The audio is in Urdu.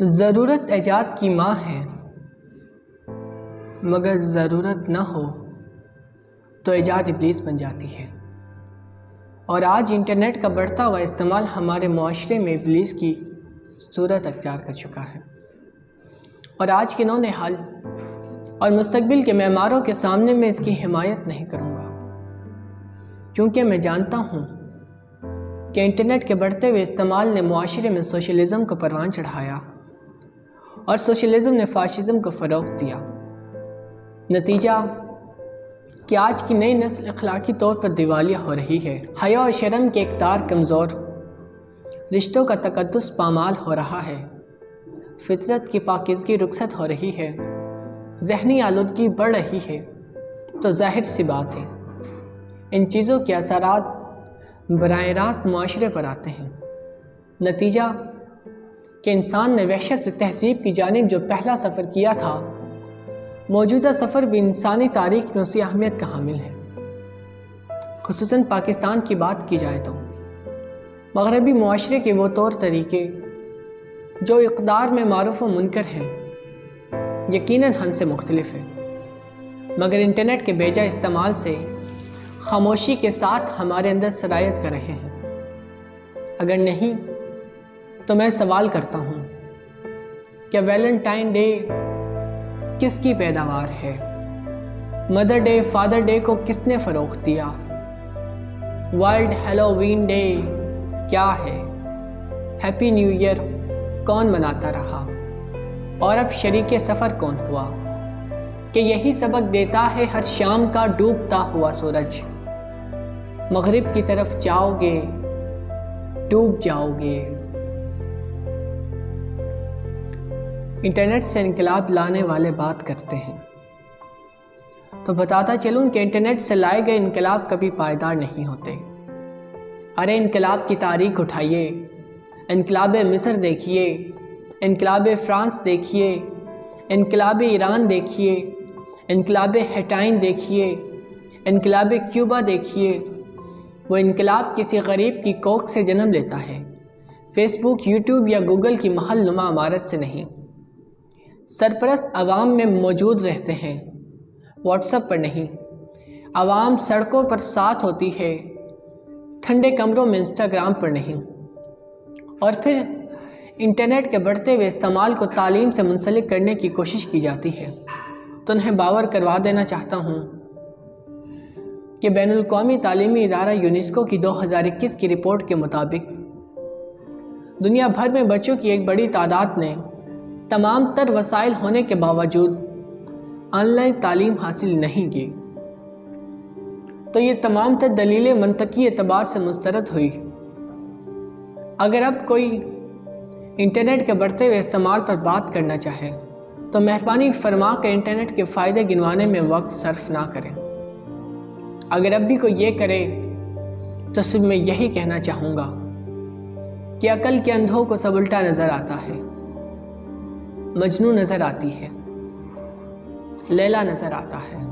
ضرورت ایجاد کی ماں ہے، مگر ضرورت نہ ہو تو ایجاد ابلیس بن جاتی ہے۔ اور آج انٹرنیٹ کا بڑھتا ہوا استعمال ہمارے معاشرے میں ابلیس کی صورت اختیار کر چکا ہے، اور آج کے نونہال اور مستقبل کے معماروں کے سامنے میں اس کی حمایت نہیں کروں گا، کیونکہ میں جانتا ہوں کہ انٹرنیٹ کے بڑھتے ہوئے استعمال نے معاشرے میں سوشلزم کو پروان چڑھایا اور سوشلزم نے فاشزم کو فروغ دیا۔ نتیجہ کہ آج کی نئی نسل اخلاقی طور پر دیوالیہ ہو رہی ہے، حیا و شرم کے اقدار کمزور، رشتوں کا تقدس پامال ہو رہا ہے، فطرت کی پاکیزگی رخصت ہو رہی ہے، ذہنی آلودگی بڑھ رہی ہے۔ تو ظاہر سی بات ہے ان چیزوں کے اثرات براہ راست معاشرے پر آتے ہیں۔ نتیجہ کہ انسان نے وحشت سے تہذیب کی جانب جو پہلا سفر کیا تھا، موجودہ سفر بھی انسانی تاریخ میں اسی اہمیت کا حامل ہے۔ خصوصاً پاکستان کی بات کی جائے تو مغربی معاشرے کے وہ طور طریقے جو اقدار میں معروف و منکر ہیں، یقیناً ہم سے مختلف ہے، مگر انٹرنیٹ کے بیجا استعمال سے خاموشی کے ساتھ ہمارے اندر سرایت کر رہے ہیں۔ اگر نہیں تو میں سوال کرتا ہوں کہ ویلنٹائن ڈے کس کی پیداوار ہے؟ مدر ڈے، فادر ڈے کو کس نے فروغ دیا؟ ورلڈ ہیلووین ڈے کیا ہے؟ ہیپی نیو ایئر کون مناتا رہا؟ اور اب شریک سفر کون ہوا؟ کہ یہی سبق دیتا ہے ہر شام کا ڈوبتا ہوا سورج، مغرب کی طرف جاؤ گے ڈوب جاؤ گے۔ انٹرنیٹ سے انقلاب لانے والے بات کرتے ہیں تو بتاتا چلوں کہ انٹرنیٹ سے لائے گئے انقلاب کبھی پائیدار نہیں ہوتے۔ ارے انقلاب کی تاریخ اٹھائیے، انقلاب مصر دیکھیے، انقلاب فرانس دیکھیے، انقلاب ایران دیکھیے، انقلاب ہیٹائن دیکھیے، انقلاب کیوبا دیکھیے۔ وہ انقلاب کسی غریب کی کوکھ سے جنم لیتا ہے، فیس بک، یوٹیوب یا گوگل کی محل نما عمارت سے نہیں۔ سرپرست عوام میں موجود رہتے ہیں، واٹس ایپ پر نہیں۔ عوام سڑکوں پر ساتھ ہوتی ہے، ٹھنڈے کمروں میں انسٹاگرام پر نہیں۔ اور پھر انٹرنیٹ کے بڑھتے ہوئے استعمال کو تعلیم سے منسلک کرنے کی کوشش کی جاتی ہے تو انہیں باور کروا دینا چاہتا ہوں کہ بین الاقوامی تعلیمی ادارہ یونیسکو کی 2021 کی رپورٹ کے مطابق دنیا بھر میں بچوں کی ایک بڑی تعداد نے تمام تر وسائل ہونے کے باوجود آن لائن تعلیم حاصل نہیں کی۔ تو یہ تمام تر دلیلیں منطقی اعتبار سے مسترد ہوئی۔ اگر اب کوئی انٹرنیٹ کے بڑھتے ہوئے استعمال پر بات کرنا چاہے تو مہربانی فرما کر انٹرنیٹ کے فائدے گنوانے میں وقت صرف نہ کریں۔ اگر اب بھی کوئی یہ کرے تو صرف میں یہی کہنا چاہوں گا کہ عقل کے اندھوں کو سب الٹا نظر آتا ہے، مجنوں نظر آتی ہے، لیلا نظر آتا ہے۔